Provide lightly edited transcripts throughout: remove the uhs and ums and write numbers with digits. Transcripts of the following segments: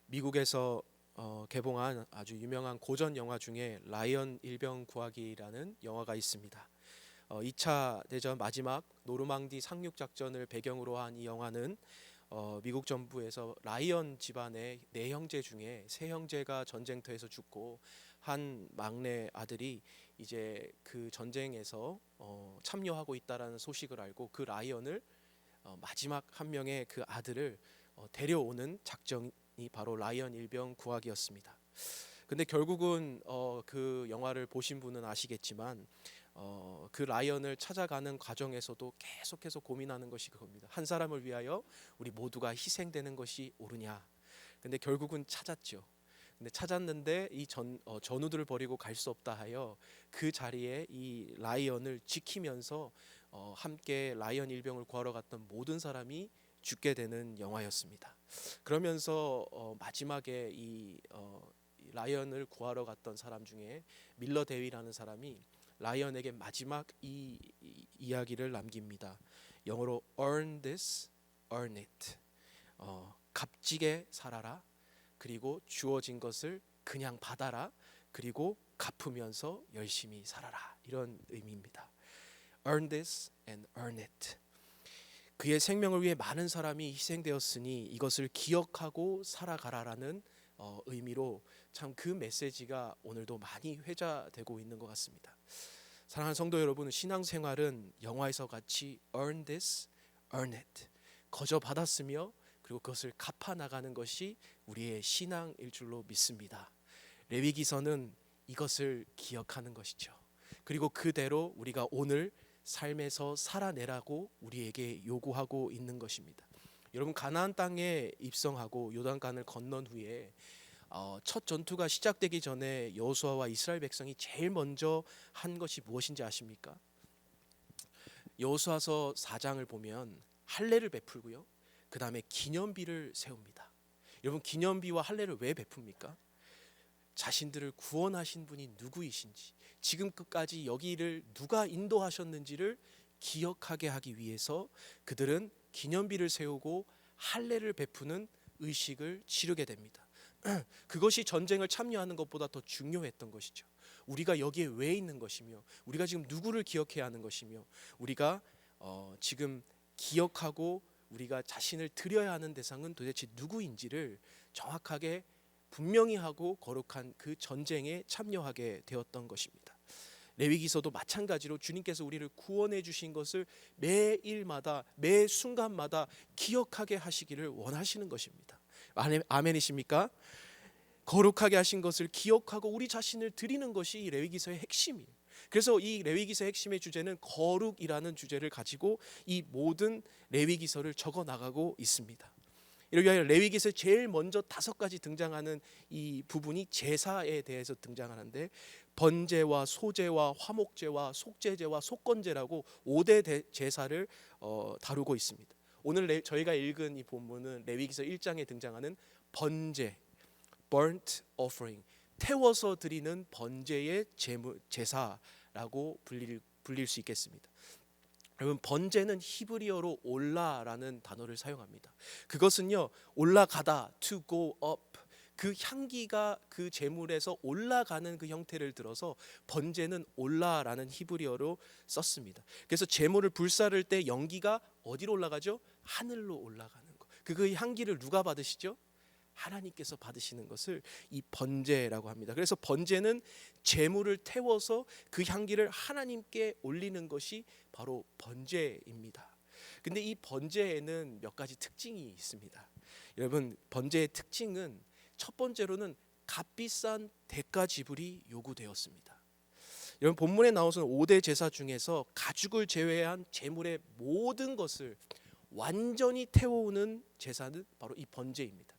미국에서 개봉한 아주 유명한 고전 영화 중에 라이언 일병 구하기라는 영화가 있습니다. 2차 대전 마지막 노르망디 상륙 작전을 배경으로 한 이 영화는 미국 정부에서 라이언 집안의 네 형제 중에 세 형제가 전쟁터에서 죽고 한 막내 아들이 이제 그 전쟁에서 참여하고 있다라는 소식을 알고 그 라이언을 마지막 한 명의 그 아들을 데려오는 작전이 바로 라이언 일병 구하기였습니다. 근데 결국은 그 영화를 보신 분은 아시겠지만 그 라이언을 찾아가는 과정에서도 계속해서 고민하는 것이 그겁니다. 한 사람을 위하여 우리 모두가 희생되는 것이 옳으냐. 근데 결국은 찾았죠. 근데 찾았는데 이 전우들을 버리고 갈 수 없다 하여 그 자리에 이 라이언을 지키면서 함께 라이언 일병을 구하러 갔던 모든 사람이 죽게 되는 영화였습니다. 그러면서 마지막에 이 라이언을 구하러 갔던 사람 중에 밀러 데위라는 사람이 라이언에게 마지막 이 이야기를 남깁니다. 영어로 earn this, earn it. 값지게 살아라. 그리고 주어진 것을 그냥 받아라. 그리고 갚으면서 열심히 살아라. 이런 의미입니다. Earn this and earn it. 그의 생명을 위해 많은 사람이 희생되었으니 이것을 기억하고 살아가라라는 의미로 참 그 메시지가 오늘도 많이 회자되고 있는 것 같습니다. 사랑하는 성도 여러분, 신앙생활은 영화에서 같이 earn this, earn it. 거저 받았으며 그리고 그것을 갚아 나가는 것이 우리의 신앙일 줄로 믿습니다. 레위기서는 이것을 기억하는 것이죠. 그리고 그대로 우리가 오늘 삶에서 살아내라고 우리에게 요구하고 있는 것입니다. 여러분, 가나안 땅에 입성하고 요단강을 건넌 후에 첫 전투가 시작되기 전에 여호수아와 이스라엘 백성이 제일 먼저 한 것이 무엇인지 아십니까? 여호수아서 4장을 보면 할례를 베풀고요. 그 다음에 기념비를 세웁니다. 여러분, 기념비와 할례를 왜 베풉니까? 자신들을 구원하신 분이 누구이신지, 지금까지 여기를 누가 인도하셨는지를 기억하게 하기 위해서 그들은 기념비를 세우고 할례를 베푸는 의식을 치르게 됩니다. 그것이 전쟁을 참여하는 것보다 더 중요했던 것이죠. 우리가 여기에 왜 있는 것이며, 우리가 지금 누구를 기억해야 하는 것이며, 우리가 지금 기억하고 우리가 자신을 드려야 하는 대상은 도대체 누구인지를 정확하게 분명히 하고 거룩한 그 전쟁에 참여하게 되었던 것입니다. 레위기서도 마찬가지로 주님께서 우리를 구원해 주신 것을 매일마다 매 순간마다 기억하게 하시기를 원하시는 것입니다. 아멘이십니까? 거룩하게 하신 것을 기억하고 우리 자신을 드리는 것이 이 레위기서의 핵심이에요. 그래서 이 레위기서의 핵심의 주제는 거룩이라는 주제를 가지고 이 모든 레위기서를 적어 나가고 있습니다. 이러기 위하여 레위기서 제일 먼저 5가지 등장하는 이 부분이 제사에 대해서 등장하는데, 번제와 소제와 화목제와 속죄제와 속건제라고 5대 제사를 다루고 있습니다. 오늘 저희가 읽은 이 본문은 레위기서 1장에 등장하는 번제, burnt offering, 태워서 드리는 번제의 제사라고 불릴 수 있겠습니다. 여러분, 번제는 히브리어로 올라라는 단어를 사용합니다. 그것은요, 올라가다, to go up, 그 향기가 그 제물에서 올라가는 그 형태를 들어서 번제는 올라라는 히브리어로 썼습니다. 그래서 제물을 불사를 때 연기가 어디로 올라가죠? 하늘로 올라가는 거. 그 향기를 누가 받으시죠? 하나님께서 받으시는 것을 이 번제라고 합니다. 그래서 번제는 제물을 태워서 그 향기를 하나님께 올리는 것이 바로 번제입니다. 근데 이 번제에는 몇 가지 특징이 있습니다. 여러분, 번제의 특징은 첫 번째로는 값비싼 대가 지불이 요구되었습니다. 여러분, 본문에 나오는 5대 제사 중에서 가죽을 제외한 제물의 모든 것을 완전히 태워오는 제사는 바로 이 번제입니다.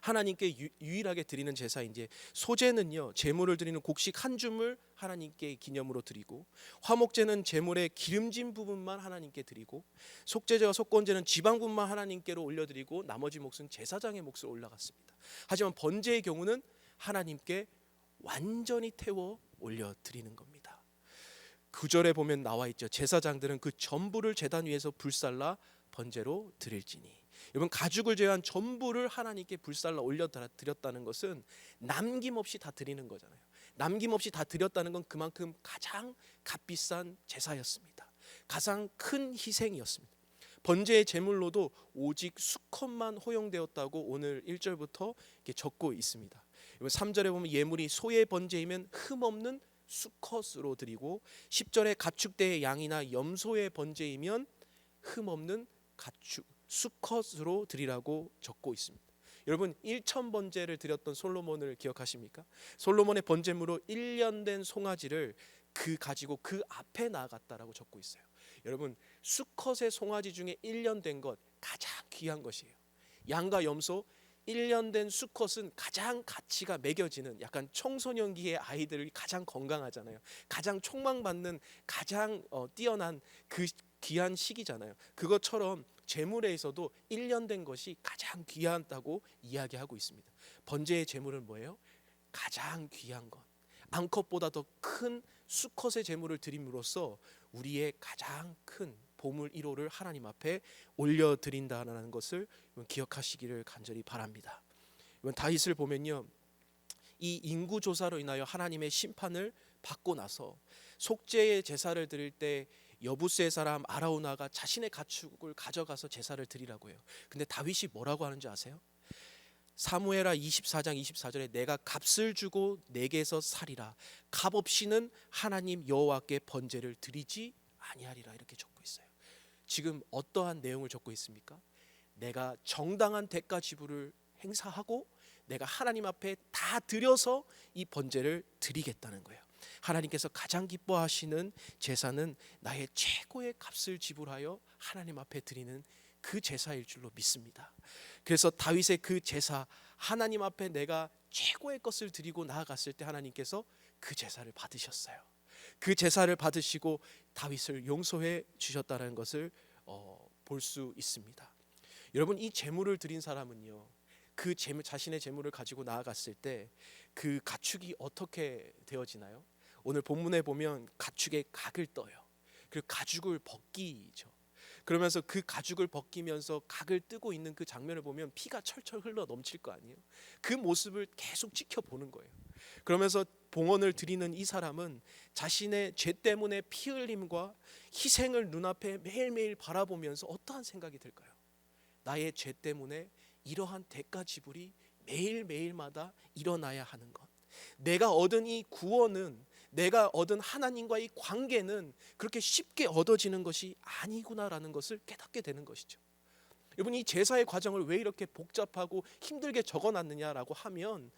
하나님께 유일하게 드리는 제사, 이제 소제는요, 제물을 드리는 곡식 한 줌을 하나님께 기념으로 드리고, 화목제는 제물의 기름진 부분만 하나님께 드리고, 속죄제와 속건제는 지방분만 하나님께로 올려드리고, 나머지 몫은 제사장의 몫을 올라갔습니다. 하지만 번제의 경우는 하나님께 완전히 태워 올려드리는 겁니다. 9절에 보면 나와 있죠. 제사장들은 그 전부를 제단 위에서 불살라 번제로 드릴지니. 여러분, 가축을 제외한 전부를 하나님께 불살라 올려 드렸다는 것은 남김없이 다 드리는 거잖아요. 남김없이 다 드렸다는 건 그만큼 가장 값비싼 제사였습니다. 가장 큰 희생이었습니다. 번제의 제물로도 오직 수컷만 허용되었다고 오늘 1절부터 이렇게 적고 있습니다. 3절에 보면 예물이 소의 번제이면 흠없는 수컷으로 드리고, 10절에 가축대의 양이나 염소의 번제이면 흠없는 가축 수컷으로 드리라고 적고 있습니다. 여러분, 1천 번제를 드렸던 솔로몬을 기억하십니까? 솔로몬의 번제물로 1년 된 송아지를 가지고 그 앞에 나아갔다라고 적고 있어요. 여러분, 수컷의 송아지 중에 1년 된 것 가장 귀한 것이에요. 양과 염소 1년 된 수컷은 가장 가치가 매겨지는, 약간 청소년기의 아이들이 가장 건강하잖아요. 가장 촉망받는 가장 뛰어난 그 귀한 시기잖아요. 그것처럼 제물에서도 1년 된 것이 가장 귀하다고 이야기하고 있습니다. 번제의 제물은 뭐예요? 가장 귀한 것, 암컷보다 더 큰 수컷의 제물을 드림으로써 우리의 가장 큰 보물 1호를 하나님 앞에 올려드린다는 것을 기억하시기를 간절히 바랍니다. 다윗을 보면요, 이 인구조사로 인하여 하나님의 심판을 받고 나서 속죄의 제사를 드릴 때 여부스의 사람 아라우나가 자신의 가축을 가져가서 제사를 드리라고 해요. 근데 다윗이 뭐라고 하는지 아세요? 사무엘하 24장 24절에 내가 값을 주고 내게서 살이라, 값 없이는 하나님 여호와께 번제를 드리지 아니하리라, 이렇게 적고 있어요. 지금 어떠한 내용을 적고 있습니까? 내가 정당한 대가 지불을 행사하고 내가 하나님 앞에 다 드려서 이 번제를 드리겠다는 거예요. 하나님께서 가장 기뻐하시는 제사는 나의 최고의 값을 지불하여 하나님 앞에 드리는 그 제사일 줄로 믿습니다. 그래서 다윗의 그 제사, 하나님 앞에 내가 최고의 것을 드리고 나아갔을 때 하나님께서 그 제사를 받으셨어요. 그 제사를 받으시고 다윗을 용서해 주셨다는 것을 볼 수 있습니다. 여러분, 이 제물을 드린 사람은요, 그 제물, 자신의 제물을 가지고 나아갔을 때 그 가축이 어떻게 되어지나요? 오늘 본문에 보면 가축의 각을 떠요. 그리고 가죽을 벗기죠. 그러면서 그 가죽을 벗기면서 각을 뜨고 있는 그 장면을 보면 피가 철철 흘러 넘칠 거 아니에요. 그 모습을 계속 지켜보는 거예요. 그러면서 봉헌을 드리는 이 사람은 자신의 죄 때문에 피 흘림과 희생을 눈앞에 매일매일 바라보면서 어떠한 생각이 들까요? 나의 죄 때문에 이러한 대가 지불이 매일매일마다 일어나야 하는 것, 내가 얻은 이 구원은, 내가 얻은 하나님과의 관계는 그렇게 쉽게 얻어지는 것이 아니구나라는 것을 깨닫게 되는 것이죠. 여러분, 이 제사의 과정을 왜 이렇게 복잡하고 힘들게 적어놨느냐라고 하면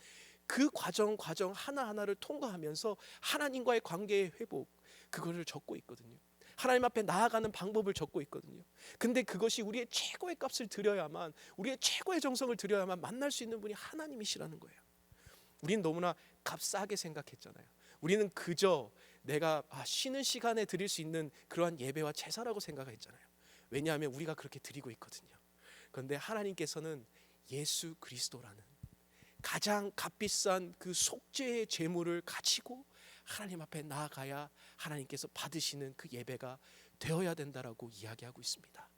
그 과정 하나하나를 통과하면서 하나님과의 관계의 회복, 그거를 적고 있거든요. 하나님 앞에 나아가는 방법을 적고 있거든요. 근데 그것이 우리의 최고의 값을 드려야만, 우리의 최고의 정성을 드려야만 만날 수 있는 분이 하나님이시라는 거예요. 우리는 너무나 값싸게 생각했잖아요. 우리는 그저 내가 쉬는 시간에 드릴 수 있는 그러한 예배와 제사라고 생각했잖아요. 왜냐하면 우리가 그렇게 드리고 있거든요. 그런데 하나님께서는 예수 그리스도라는 가장 값비싼 그 속죄의 제물을 가지고 하나님 앞에 나아가야 하나님께서 받으시는 그 예배가 되어야 된다라고 이야기하고 있습니다.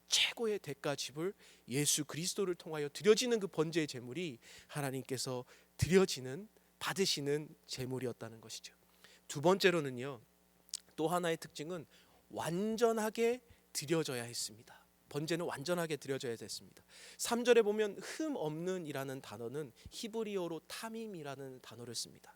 최고의 대가 지불, 예수 그리스도를 통하여 드려지는 그 번제의 제물이 하나님께서 드려지는, 받으시는 제물이었다는 것이죠. 두 번째로는요, 또 하나의 특징은 완전하게 드려져야 했습니다. 번제는 완전하게 드려져야 됐습니다. 3절에 보면 흠 없는 이라는 단어는 히브리어로 타밈이라는 단어를 씁니다.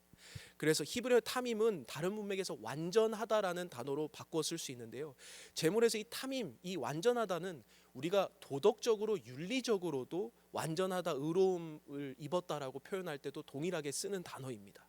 그래서 히브리어 타밈은 다른 문맥에서 완전하다라는 단어로 바꿔 쓸 수 있는데요, 제물에서 이 타밈, 이 완전하다는 우리가 도덕적으로 윤리적으로도 완전하다, 의로움을 입었다라고 표현할 때도 동일하게 쓰는 단어입니다.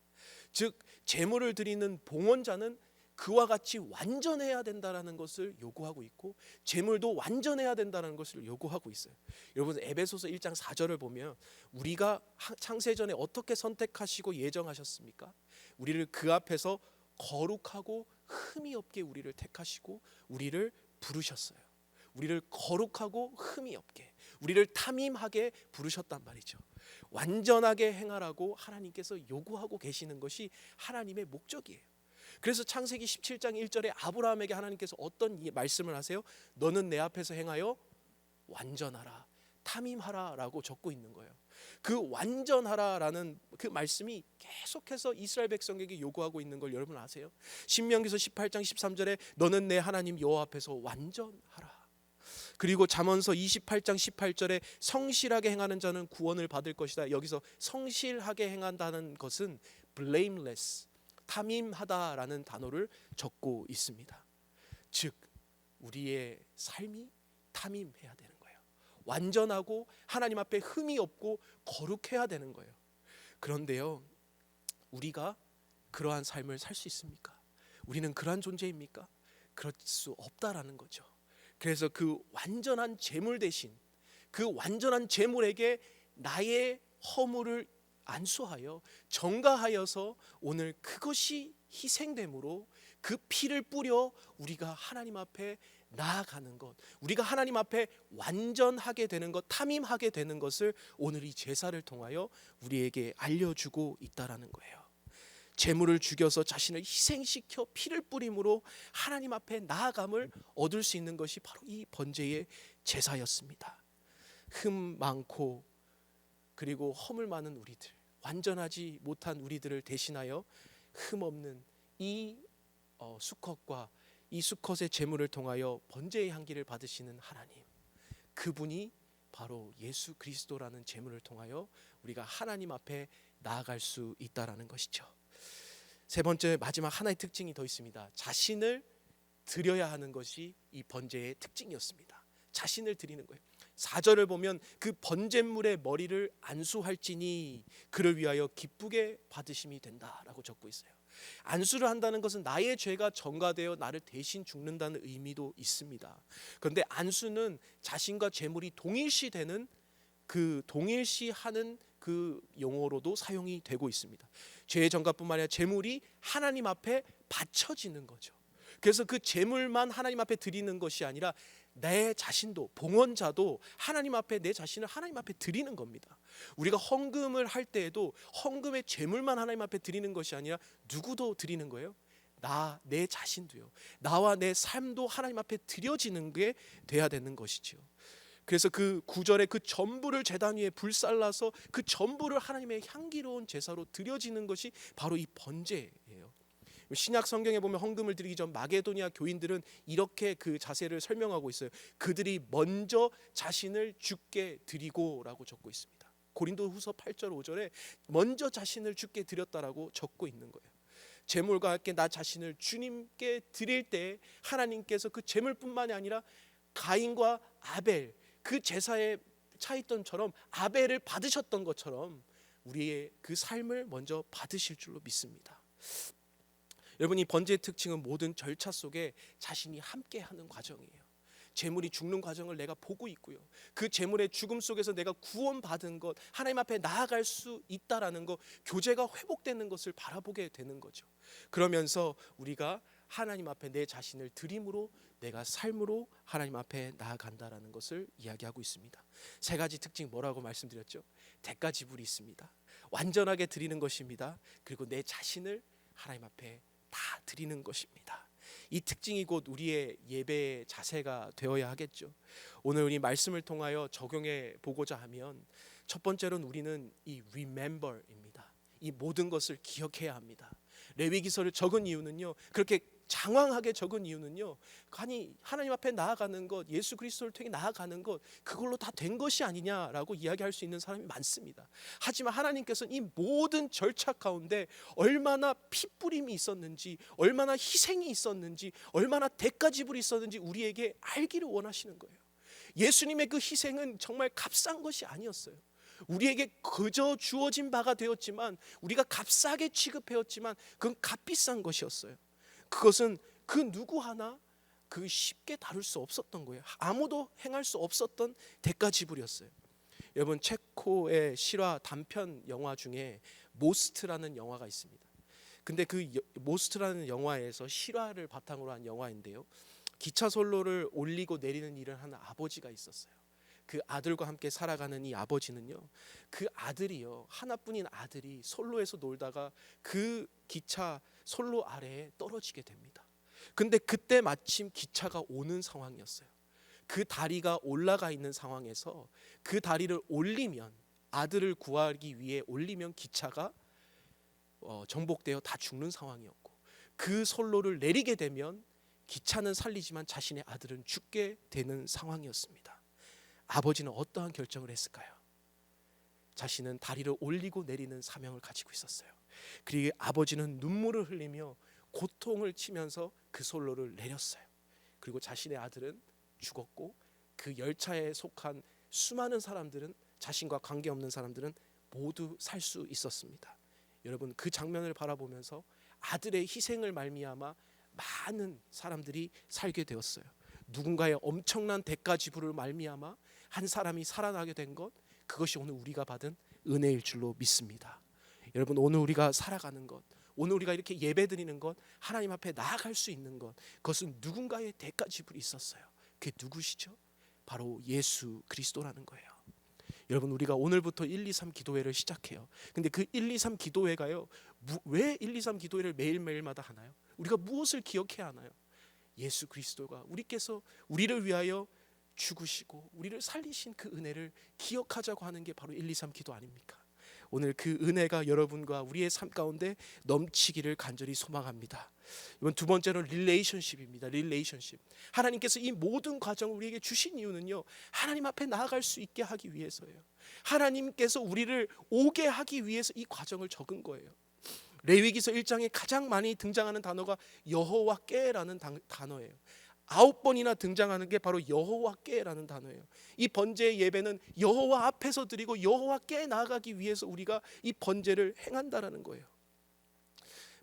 즉 제물을 드리는 봉헌자는 그와 같이 완전해야 된다라는 것을 요구하고 있고, 제물도 완전해야 된다는 것을 요구하고 있어요. 여러분, 에베소서 1장 4절을 보면 우리가 창세전에 어떻게 선택하시고 예정하셨습니까? 우리를 그 앞에서 거룩하고 흠이 없게 우리를 택하시고 우리를 부르셨어요. 우리를 거룩하고 흠이 없게, 우리를 탐임하게 부르셨단 말이죠. 완전하게 행하라고 하나님께서 요구하고 계시는 것이 하나님의 목적이에요. 그래서 창세기 17장 1절에 아브라함에게 하나님께서 어떤 말씀을 하세요? 너는 내 앞에서 행하여 완전하라, 탐임하라라고 적고 있는 거예요. 그 완전하라라는 그 말씀이 계속해서 이스라엘 백성에게 요구하고 있는 걸 여러분 아세요? 신명기서 18장 13절에 너는 내 하나님 여호와 앞에서 완전하라. 그리고 잠언서 28장 18절에 성실하게 행하는 자는 구원을 받을 것이다. 여기서 성실하게 행한다는 것은 blameless, 탐임하다라는 단어를 적고 있습니다. 즉 우리의 삶이 탐임해야 되는 거예요. 완전하고 하나님 앞에 흠이 없고 거룩해야 되는 거예요. 그런데요, 우리가 그러한 삶을 살 수 있습니까? 우리는 그러한 존재입니까? 그럴 수 없다라는 거죠. 그래서 그 완전한 제물 대신 그 완전한 제물에게 나의 허물을 안수하여 전가하여서 오늘 그것이 희생됨으로 그 피를 뿌려 우리가 하나님 앞에 나아가는 것, 우리가 하나님 앞에 완전하게 되는 것, 탐임하게 되는 것을 오늘 이 제사를 통하여 우리에게 알려주고 있다라는 거예요. 제물을 죽여서 자신을 희생시켜 피를 뿌림으로 하나님 앞에 나아감을 얻을 수 있는 것이 바로 이 번제의 제사였습니다. 흠 많고 그리고 허물 많은 우리들, 완전하지 못한 우리들을 대신하여 흠 없는 이 수컷과 이 수컷의 제물을 통하여 번제의 향기를 받으시는 하나님, 그분이 바로 예수 그리스도라는 제물을 통하여 우리가 하나님 앞에 나아갈 수 있다라는 것이죠. 세 번째, 마지막 하나의 특징이 더 있습니다. 자신을 드려야 하는 것이 이 번제의 특징이었습니다. 자신을 드리는 거예요. 4절을 보면 그 번제물의 머리를 안수할지니 그를 위하여 기쁘게 받으심이 된다라고 적고 있어요. 안수를 한다는 것은 나의 죄가 전가되어 나를 대신 죽는다는 의미도 있습니다. 그런데 안수는 자신과 제물이 동일시되는 그 동일시하는 그 용어로도 사용이 되고 있습니다. 죄의 전가뿐만 아니라 제물이 하나님 앞에 바쳐지는 거죠. 그래서 그 제물만 하나님 앞에 드리는 것이 아니라 내 자신도, 봉헌자도 하나님 앞에 내 자신을 하나님 앞에 드리는 겁니다. 우리가 헌금을 할 때에도 헌금의 제물만 하나님 앞에 드리는 것이 아니라 누구도 드리는 거예요? 내 자신도요. 나와 내 삶도 하나님 앞에 드려지는 게 돼야 되는 것이죠. 그래서 그 9절에 그 전부를 제단 위에 불살라서 그 전부를 하나님의 향기로운 제사로 드려지는 것이 바로 이 번제예요. 신약 성경에 보면 헌금을 드리기 전 마게도니아 교인들은 이렇게 그 자세를 설명하고 있어요. 그들이 먼저 자신을 주께 드리고라고 적고 있습니다. 고린도후서 8절 5절에 먼저 자신을 주께 드렸다라고 적고 있는 거예요. 제물과 함께 나 자신을 주님께 드릴 때 하나님께서 그 제물뿐만이 아니라 가인과 아벨, 그 제사에 차있던처럼 아벨을 받으셨던 것처럼 우리의 그 삶을 먼저 받으실 줄로 믿습니다. 여러분, 이 번제의 특징은 모든 절차 속에 자신이 함께하는 과정이에요. 제물이 죽는 과정을 내가 보고 있고요. 그 제물의 죽음 속에서 내가 구원받은 것, 하나님 앞에 나아갈 수 있다라는 것, 교제가 회복되는 것을 바라보게 되는 거죠. 그러면서 우리가 하나님 앞에 내 자신을 드림으로 내가 삶으로 하나님 앞에 나아간다라는 것을 이야기하고 있습니다. 세 가지 특징 뭐라고 말씀드렸죠? 대가 지불이 있습니다. 완전하게 드리는 것입니다. 그리고 내 자신을 하나님 앞에 다 드리는 것입니다. 이 특징이 곧 우리의 예배의 자세가 되어야 하겠죠. 오늘 우리 말씀을 통하여 적용해 보고자 하면 첫 번째로는 우리는 이 remember입니다. 이 모든 것을 기억해야 합니다. 레위기서를 적은 이유는요, 그렇게 장황하게 적은 이유는요, 아니 하나님 앞에 나아가는 것, 예수 그리스도를 통해 나아가는 것, 그걸로 다 된 것이 아니냐라고 이야기할 수 있는 사람이 많습니다. 하지만 하나님께서는 이 모든 절차 가운데 얼마나 피뿌림이 있었는지, 얼마나 희생이 있었는지, 얼마나 대가 지불이 있었는지 우리에게 알기를 원하시는 거예요. 예수님의 그 희생은 정말 값싼 것이 아니었어요. 우리에게 그저 주어진 바가 되었지만, 우리가 값싸게 취급해왔지만 그건 값비싼 것이었어요. 그것은 그 누구 하나 그 쉽게 다룰 수 없었던 거예요. 아무도 행할 수 없었던 대가 지불이었어요. 여러분, 체코의 실화 단편 영화 중에 모스트라는 영화가 있습니다. 근데 그 모스트라는 영화에서 실화를 바탕으로 한 영화인데요, 기차 선로를 올리고 내리는 일을 하는 아버지가 있었어요. 그 아들과 함께 살아가는 이 아버지는요, 그 아들이요, 하나뿐인 아들이 선로에서 놀다가 그 기차 선로 아래에 떨어지게 됩니다. 근데 그때 마침 기차가 오는 상황이었어요. 그 다리가 올라가 있는 상황에서 그 다리를 올리면, 아들을 구하기 위해 올리면 기차가 정복되어 다 죽는 상황이었고, 그 선로를 내리게 되면 기차는 살리지만 자신의 아들은 죽게 되는 상황이었습니다. 아버지는 어떠한 결정을 했을까요? 자신은 다리를 올리고 내리는 사명을 가지고 있었어요. 그리고 아버지는 눈물을 흘리며 고통을 치면서 그 선로를 내렸어요. 그리고 자신의 아들은 죽었고, 그 열차에 속한 수많은 사람들은, 자신과 관계없는 사람들은 모두 살 수 있었습니다. 여러분, 그 장면을 바라보면서 아들의 희생을 말미암아 많은 사람들이 살게 되었어요. 누군가의 엄청난 대가 지불을 말미암아 한 사람이 살아나게 된 것, 그것이 오늘 우리가 받은 은혜일 줄로 믿습니다. 여러분, 오늘 우리가 살아가는 것, 오늘 우리가 이렇게 예배드리는 것, 하나님 앞에 나아갈 수 있는 것, 그것은 누군가의 대가 지불이 있었어요. 그게 누구시죠? 바로 예수 그리스도라는 거예요. 여러분, 우리가 오늘부터 1, 2, 3 기도회를 시작해요. 근데 그 1, 2, 3 기도회가요, 왜 1, 2, 3 기도회를 매일매일마다 하나요? 우리가 무엇을 기억해야 하나요? 예수 그리스도가 우리께서 우리를 위하여 죽으시고 우리를 살리신 그 은혜를 기억하자고 하는 게 바로 1, 2, 3 기도 아닙니까? 오늘 그 은혜가 여러분과 우리의 삶 가운데 넘치기를 간절히 소망합니다. 이번 두 번째는 릴레이션십입니다. 릴레이션십. 하나님께서 이 모든 과정을 우리에게 주신 이유는요, 하나님 앞에 나아갈 수 있게 하기 위해서예요. 하나님께서 우리를 오게 하기 위해서 이 과정을 적은 거예요. 레위기서 1장에 가장 많이 등장하는 단어가 여호와께라는 단어예요. 9번이나 등장하는 게 바로 여호와께라는 단어예요. 이 번제의 예배는 여호와 앞에서 드리고 여호와께 나아가기 위해서 우리가 이 번제를 행한다라는 거예요.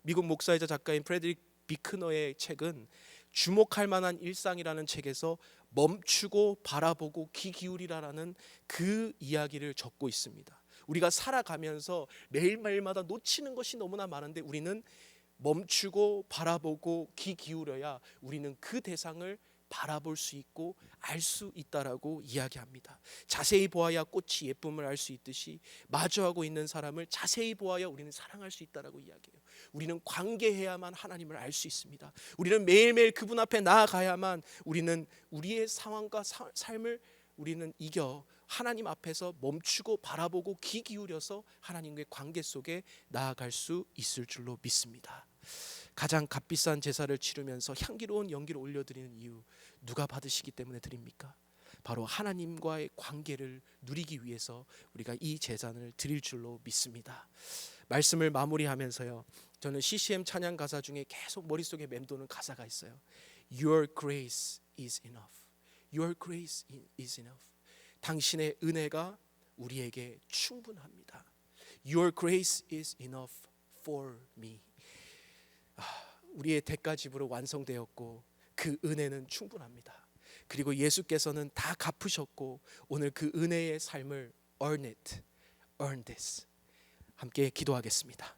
미국 목사이자 작가인 프레드릭 비크너의 책은 주목할 만한 일상이라는 책에서 멈추고 바라보고 귀 기울이라라는 그 이야기를 적고 있습니다. 우리가 살아가면서 매일매일마다 놓치는 것이 너무나 많은데, 우리는 멈추고 바라보고 귀 기울여야 우리는 그 대상을 바라볼 수 있고 알 수 있다라고 이야기합니다. 자세히 보아야 꽃이 예쁨을 알 수 있듯이 마주하고 있는 사람을 자세히 보아야 우리는 사랑할 수 있다라고 이야기해요. 우리는 관계해야만 하나님을 알 수 있습니다. 우리는 매일매일 그분 앞에 나아가야만 우리는 우리의 상황과 삶을 우리는 이겨 하나님 앞에서 멈추고 바라보고 귀 기울여서 하나님과의 관계 속에 나아갈 수 있을 줄로 믿습니다. 가장 값비싼 제사를 치르면서 향기로운 연기를 올려드리는 이유, 누가 받으시기 때문에 드립니까? 바로 하나님과의 관계를 누리기 위해서 우리가 이 제사를 드릴 줄로 믿습니다. 말씀을 마무리하면서요, 저는 CCM 찬양 가사 중에 계속 머릿속에 맴도는 가사가 있어요. Your grace is enough. Your grace is enough. 당신의 은혜가 우리에게 충분합니다. Your grace is enough for me. 우리의 대가 지불은 완성되었고 그 은혜는 충분합니다. 그리고 예수께서는 다 갚으셨고 오늘 그 은혜의 삶을 earn it, earn this. 함께 기도하겠습니다.